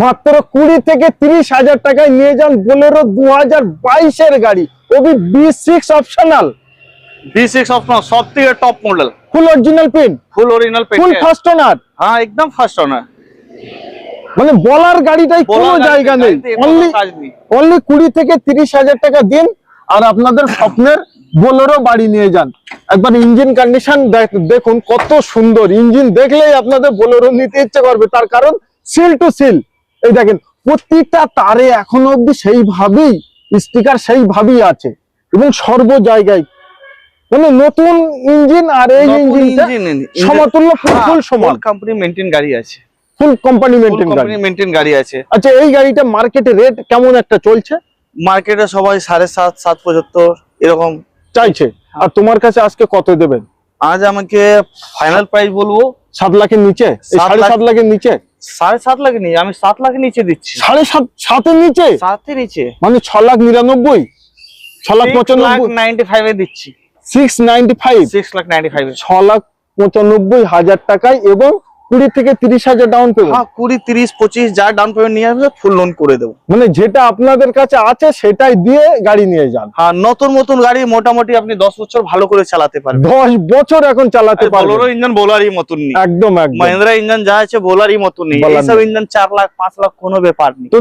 মাত্র 20 থেকে 30,000 টাকায় নিয়ে যান বোলেরো 2022 গাড়ি, Obi B6 optional, B6 optional सब থেকে top model, full original pin, full original पेट ফুল है। ফার্স্ট ওনার, हाँ एकदम फर्स्ट ओनर, মানে বলার গাড়িটাই কোনো জায়গা নেই। অনলি 20 থেকে 30,000 টাকা দিন আর আপনাদের স্বপ্নের বোলেরো বাড়ি নিয়ে যান। একবার ইঞ্জিন কন্ডিশন দেখুন, কত সুন্দর ইঞ্জিন, দেখলেই আপনাদের বোলেরো নিতে ইচ্ছে করবে। তার কারণ সিল টু সিল, এই দেখেন প্রত্যেকটা তারে এখনো অব্দি সেইভাবেই স্টিকার সেইভাবেই আছে এবং সর্ব জায়গায় মানে নতুন ইঞ্জিন আর এই ইঞ্জিনটা সমতুল্য, ফুল সমান, কোম্পানি মেইনটেইন গাড়ি আছে, ফুল কোম্পানি মেইনটেইন গাড়ি। কোম্পানি মেইনটেইন গাড়ি আছে। আচ্ছা, এই গাড়িটা মার্কেটে রেট কেমন একটা চলছে? মার্কেটে সবাই 7.5 7.75 এরকম চাইছে, আর তোমার কাছে আজকে কত দেবেন? আজ আমাকে ফাইনাল প্রাইস বলবো 7 লাখের নিচে, 7.5 লাখের নিচে, 7.5 লাখ নিয়ে আমি 7 লাখ নিচে দিচ্ছি। 7.5 এর নিচে 7 এর নিচে মানে 6,99,000, 6,95,000, 95 এ দিচ্ছি, 695, 6,95,000 6,95,000 টাকায় এবং 20 থেকে 30,000 ডাউন পেমেন্ট। হ্যাঁ 20 30 25 যা ডাউন পেমেন্ট নিয়ে আসবে ফুল লোন করে দেবো। মানে যেটা আপনাদের কাছে আছে সেটাই দিয়ে গাড়ি নিয়ে যান। হ্যাঁ নতুন গাড়ি মোটামুটি আপনি 10 বছর ভালো করে চালাতে পারবেন। 10 বছর এখন চালাতে পারবেন। বোলেরো ইঞ্জিন বোলারই মতন নেই, একদম একদম মহিন্দ্রা ইঞ্জিন যা আছে বোলারই মতন নেই। বলার এইসব নেই। ইঞ্জিন 4 লাখ 5 লাখ কোনো ব্যাপার নেই। তো